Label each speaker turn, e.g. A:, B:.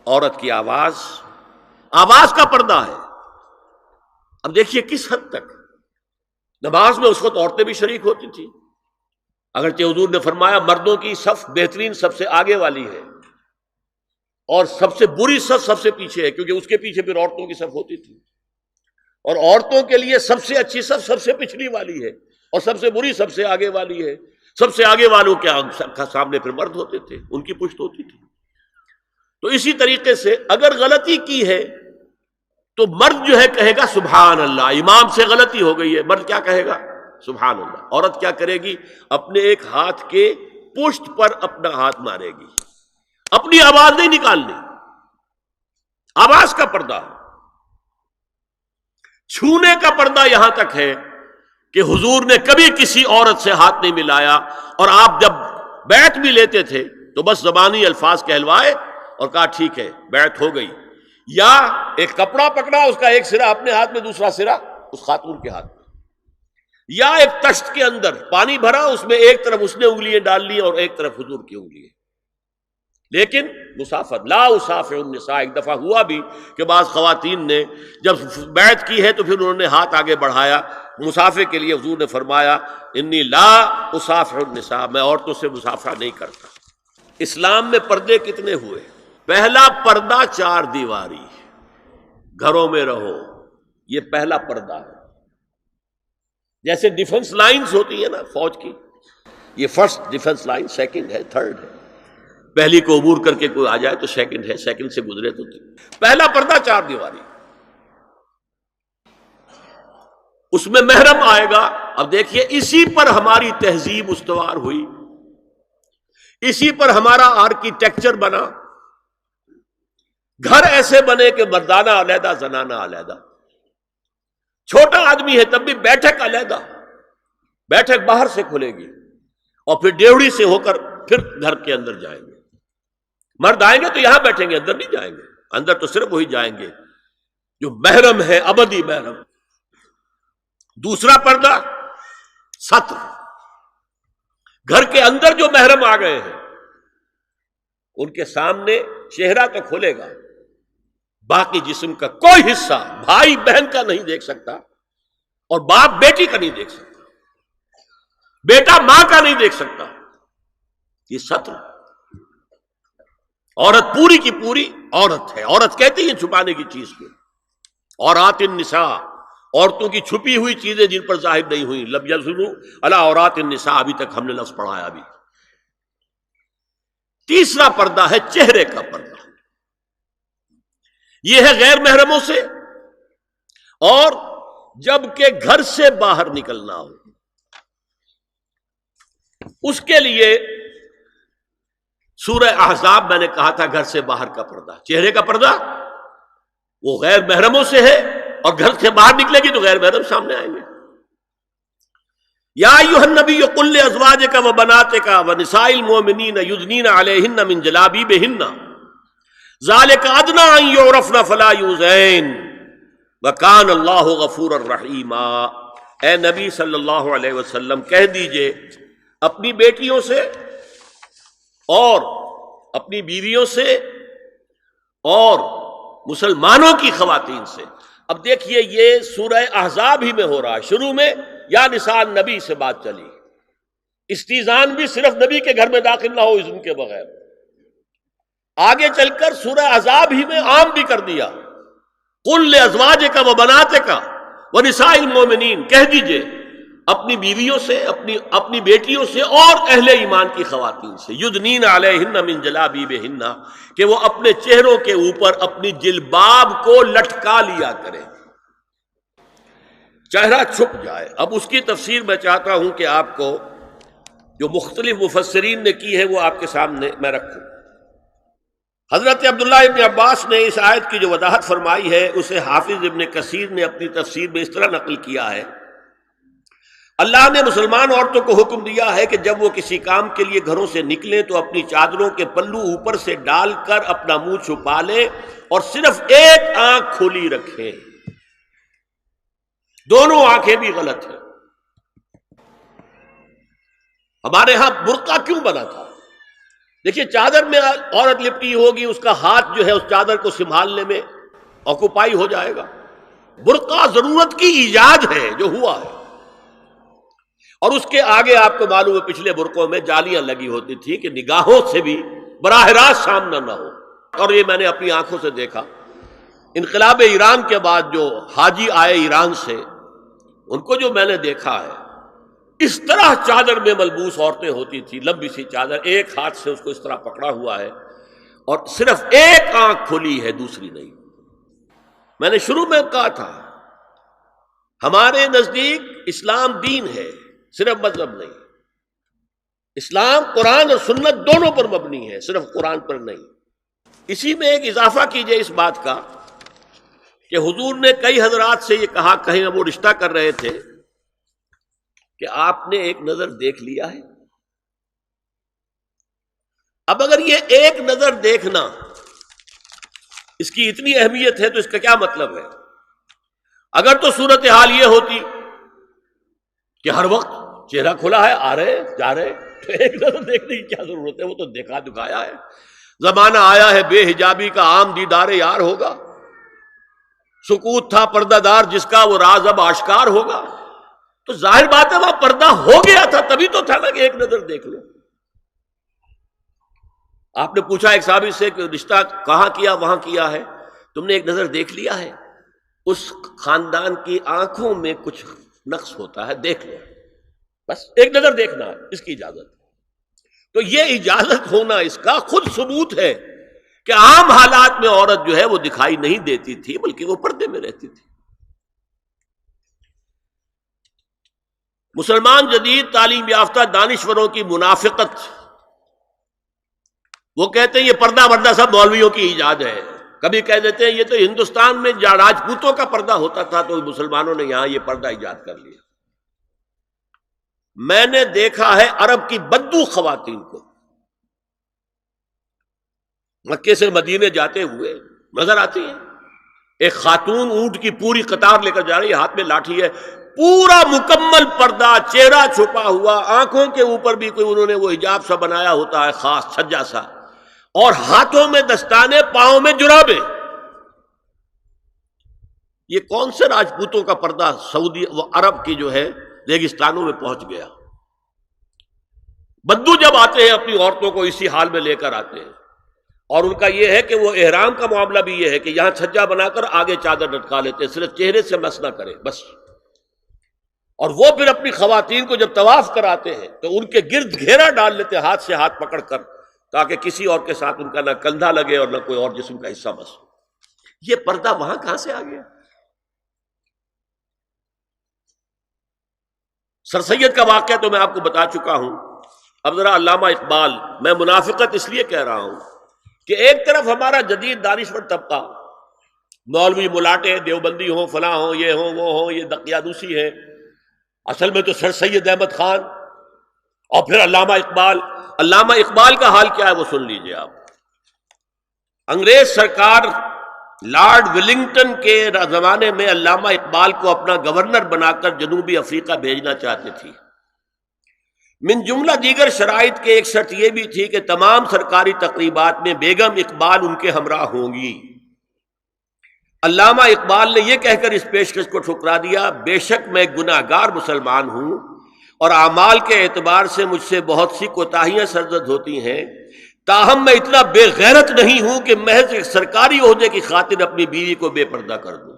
A: عورت کی آواز کا پردہ ہے۔ اب دیکھیے کس حد تک نماز میں اس وقت عورتیں بھی شریک ہوتی تھیں، اگرچہ حضور نے فرمایا مردوں کی صف بہترین سب سے آگے والی ہے اور سب سے بری صف سب سے پیچھے ہے، کیونکہ اس کے پیچھے پھر عورتوں کی صف ہوتی تھی، اور عورتوں کے لیے سب سے اچھی صف سب سے پچھلی والی ہے اور سب سے بری سب سے آگے والی ہے۔ سب سے آگے والوں کے سامنے پھر مرد ہوتے تھے، ان کی پشت ہوتی تھی۔ تو اسی طریقے سے اگر غلطی کی ہے تو مرد جو ہے کہے گا سبحان اللہ، امام سے غلطی ہو گئی ہے، مرد کیا کہے گا؟ سبحان اللہ۔ عورت کیا کرے گی؟ اپنے ایک ہاتھ کے پشت پر اپنا ہاتھ مارے گی، اپنی آواز نہیں نکالنی، آواز کا پردہ۔ چھونے کا پردہ یہاں تک ہے کہ حضور نے کبھی کسی عورت سے ہاتھ نہیں ملایا، اور آپ جب بیعت بھی لیتے تھے تو بس زبانی الفاظ کہلوائے اور کہا ٹھیک ہے بیعت ہو گئی، یا ایک کپڑا پکڑا، اس کا ایک سرا اپنے ہاتھ میں دوسرا سرا اس خاتون کے ہاتھ میں، یا ایک تشت کے اندر پانی بھرا، اس میں ایک طرف اس نے انگلیاں ڈال لی اور ایک طرف حضور کی انگلیاں، لیکن مسافر لا اسافر النساء۔ ایک دفعہ ہوا بھی کہ بعض خواتین نے جب بیعت کی ہے تو پھر انہوں نے ہاتھ آگے بڑھایا مسافر کے لیے، حضور نے فرمایا انی لا اسافر النساء، میں عورتوں سے مسافرہ نہیں کرتا۔ اسلام میں پردے کتنے ہوئے؟ پہلا پردہ 4 دیواری، گھروں میں رہو، یہ پہلا پردہ ہے۔ جیسے ڈیفنس لائنز ہوتی ہے نا فوج کی، یہ فرسٹ ڈیفنس لائن، سیکنڈ ہے، تھرڈ ہے، پہلی کو عبور کر کے کوئی آ جائے تو سیکنڈ ہے، سیکنڈ سے گزرے تو پہلا پردہ 4 دیواری، اس میں محرم آئے گا۔ اب دیکھیے اسی پر ہماری تہذیب استوار ہوئی، اسی پر ہمارا آرکیٹیکچر بنا، گھر ایسے بنے کہ مردانہ علیحدہ زنانہ علیحدہ، چھوٹا آدمی ہے تب بھی بیٹھک علیحدہ، بیٹھک باہر سے کھلے گی اور پھر ڈیوڑی سے ہو کر پھر گھر کے اندر جائیں گے، مرد آئیں گے تو یہاں بیٹھیں گے، اندر نہیں جائیں گے، اندر تو صرف وہی جائیں گے جو محرم ہے، ابدی محرم۔ دوسرا پردہ ستر، گھر کے اندر جو محرم آ گئے ہیں ان کے سامنے چہرہ تو کھلے گا، باقی جسم کا کوئی حصہ بھائی بہن کا نہیں دیکھ سکتا، اور باپ بیٹی کا نہیں دیکھ سکتا، بیٹا ماں کا نہیں دیکھ سکتا۔ یہ ستر، عورت پوری کی پوری عورت ہے۔ عورت کہتی ہے چھپانے کی چیز کو، عورات النساء، عورتوں کی چھپی ہوئی چیزیں جن پر ظاہر نہیں ہوئی، لم یظہروا علی عورات النساء، ابھی تک ہم نے لفظ پڑھایا ابھی۔ تیسرا پردہ ہے چہرے کا پردہ، یہ ہے غیر محرموں سے، اور جب کہ گھر سے باہر نکلنا ہو اس کے لیے سورہ احزاب میں نے کہا تھا گھر سے باہر کا پردہ، چہرے کا پردہ وہ غیر محرموں سے ہے، اور گھر سے باہر نکلے گی تو غیر محرم سامنے آئیں گے۔ یا ایھا النبی قل لازواجک وبناتک ونساء المؤمنین یدنین علیہن من جلابیبہن ذالک ادنی ان یعرفن فلا یؤذین وکان اللہ غفورا رحیما۔ اے نبی صلی اللہ علیہ وسلم کہہ دیجئے اپنی بیٹیوں سے اور اپنی بیویوں سے اور مسلمانوں کی خواتین سے۔ اب دیکھیے یہ سورہ احزاب ہی میں ہو رہا ہے، شروع میں یا نساء النبی سے بات چلی، استیزان بھی صرف نبی کے گھر میں داخل نہ ہو اذن کے بغیر، آگے چل کر سورہ احزاب ہی میں عام بھی کر دیا، قل لازواجک وبناتک ونساء المؤمنین، کہہ دیجئے اپنی بیویوں سے، اپنی بیٹیوں سے اور اہل ایمان کی خواتین سے، یدنین علیہن من جلابیبہن، کہ وہ اپنے چہروں کے اوپر اپنی جلباب کو لٹکا لیا کرے، چہرہ چھپ جائے۔ اب اس کی تفسیر میں چاہتا ہوں کہ آپ کو جو مختلف مفسرین نے کی ہے وہ آپ کے سامنے میں رکھوں۔ حضرت عبداللہ ابن عباس نے اس آیت کی جو وضاحت فرمائی ہے اسے حافظ ابن کثیر نے اپنی تفسیر میں اس طرح نقل کیا ہے، اللہ نے مسلمان عورتوں کو حکم دیا ہے کہ جب وہ کسی کام کے لیے گھروں سے نکلیں تو اپنی چادروں کے پلو اوپر سے ڈال کر اپنا منہ چھپا لیں اور صرف ایک آنکھ کھلی رکھیں، دونوں آنکھیں بھی غلط ہیں۔ ہمارے ہاں برقع کیوں بنا تھا؟ دیکھیے چادر میں عورت لپٹی ہوگی، اس کا ہاتھ جو ہے اس چادر کو سنبھالنے میں آکوپائی ہو جائے گا۔ برقع ضرورت کی ایجاد ہے جو ہوا ہے، اور اس کے آگے آپ کو معلوم ہے پچھلے برقعوں میں جالیاں لگی ہوتی تھی کہ نگاہوں سے بھی براہ راست سامنا نہ ہو، اور یہ میں نے اپنی آنکھوں سے دیکھا۔ انقلاب ایران کے بعد جو حاجی آئے ایران سے، ان کو جو میں نے دیکھا ہے، اس طرح چادر میں ملبوس عورتیں ہوتی تھی، لمبی سی چادر، ایک ہاتھ سے اس کو اس طرح پکڑا ہوا ہے، اور صرف ایک آنکھ کھلی ہے، دوسری نہیں۔ میں نے شروع میں کہا تھا ہمارے نزدیک اسلام دین ہے، صرف مذہب نہیں۔ اسلام قرآن اور سنت دونوں پر مبنی ہے، صرف قرآن پر نہیں۔ اسی میں ایک اضافہ کیجئے اس بات کا کہ حضور نے کئی حضرات سے یہ کہا، کہیں وہ رشتہ کر رہے تھے، کہ آپ نے ایک نظر دیکھ لیا ہے۔ اب اگر یہ ایک نظر دیکھنا اس کی اتنی اہمیت ہے تو اس کا کیا مطلب ہے؟ اگر تو صورتحال یہ ہوتی کہ ہر وقت چہرہ کھلا ہے، آ رہے جا رہے، تو ایک نظر دیکھنے کی کیا ضرورت ہے؟ وہ تو دیکھا دکھایا ہے۔ زمانہ آیا ہے بے حجابی کا، عام دیدار یار ہوگا۔ سکوت تھا پردہ دار جس کا، وہ راز اب آشکار ہوگا۔ تو ظاہر بات ہے وہاں پردہ ہو گیا تھا، تبھی تو تھا نا کہ ایک نظر دیکھ لو۔ آپ نے پوچھا ایک صحابی سے کہ رشتہ کہاں کیا؟ وہاں کیا ہے۔ تم نے ایک نظر دیکھ لیا ہے؟ اس خاندان کی آنکھوں میں کچھ نقص ہوتا ہے، دیکھ لو، بس ایک نظر دیکھنا ہے، اس کی اجازت۔ تو یہ اجازت ہونا اس کا خود ثبوت ہے کہ عام حالات میں عورت جو ہے وہ دکھائی نہیں دیتی تھی، بلکہ وہ پردے میں رہتی تھی۔ مسلمان جدید تعلیم یافتہ دانشوروں کی منافقت، وہ کہتے ہیں یہ پردہ وردہ سب مولویوں کی ایجاد ہے۔ کبھی کہہ دیتے ہیں یہ تو ہندوستان میں راجپوتوں کا پردہ ہوتا تھا، تو مسلمانوں نے یہاں یہ پردہ ایجاد کر لیا۔ میں نے دیکھا ہے عرب کی بدو خواتین کو مکے سے مدینے جاتے ہوئے نظر آتی ہیں۔ ایک خاتون اونٹ کی پوری قطار لے کر جا رہی ہے، ہاتھ میں لاٹھی ہے، پورا مکمل پردہ، چہرہ چھپا ہوا، آنکھوں کے اوپر بھی کوئی انہوں نے وہ حجاب سا بنایا ہوتا ہے، خاص چھجا سا، اور ہاتھوں میں دستانے، پاؤں میں جرابیں۔ یہ کون سے راجپوتوں کا پردہ سعودی و عرب کی جو ہے ریگستانوں میں پہنچ گیا؟ بدو جب آتے ہیں اپنی عورتوں کو اسی حال میں لے کر آتے ہیں، اور ان کا یہ ہے کہ وہ احرام کا معاملہ بھی یہ ہے کہ یہاں چھجا بنا کر آگے چادر لٹکا لیتے ہیں، صرف چہرے سے مس نہ کرے بس۔ اور وہ پھر اپنی خواتین کو جب طواف کراتے ہیں تو ان کے گرد گھیرا ڈال لیتے ہیں، ہاتھ سے ہاتھ پکڑ کر، تاکہ کسی اور کے ساتھ ان کا نہ کندھا لگے اور نہ کوئی اور جسم کا حصہ بس۔ یہ پردہ وہاں کہاں سے آ گیا؟ سر سید کا واقعہ تو میں آپ کو بتا چکا ہوں۔ اب ذرا علامہ اقبال، میں منافقت اس لیے کہہ رہا ہوں کہ ایک طرف ہمارا جدید دانشور طبقہ، مولوی ملاٹے دیوبندی ہوں، فلاں ہوں، یہ ہوں وہ ہوں، یہ دقیانوسی ہے، اصل میں تو سر سید احمد خان اور پھر علامہ اقبال۔ علامہ اقبال کا حال کیا ہے وہ سن لیجئے آپ۔ انگریز سرکار لارڈ ولنگٹن کے زمانے میں علامہ اقبال کو اپنا گورنر بنا کر جنوبی افریقہ بھیجنا چاہتے تھی۔ من جملہ دیگر شرائط کے ایک شرط یہ بھی تھی کہ تمام سرکاری تقریبات میں بیگم اقبال ان کے ہمراہ ہوں گی۔ علامہ اقبال نے یہ کہہ کر اس پیشکش کو ٹھکرا دیا، بے شک میں گناہگار مسلمان ہوں اور اعمال کے اعتبار سے مجھ سے بہت سی کوتاہیاں سرزد ہوتی ہیں، تاہم میں اتنا بے غیرت نہیں ہوں کہ محض ایک سرکاری عہدے کی خاطر اپنی بیوی کو بے پردہ کر دوں۔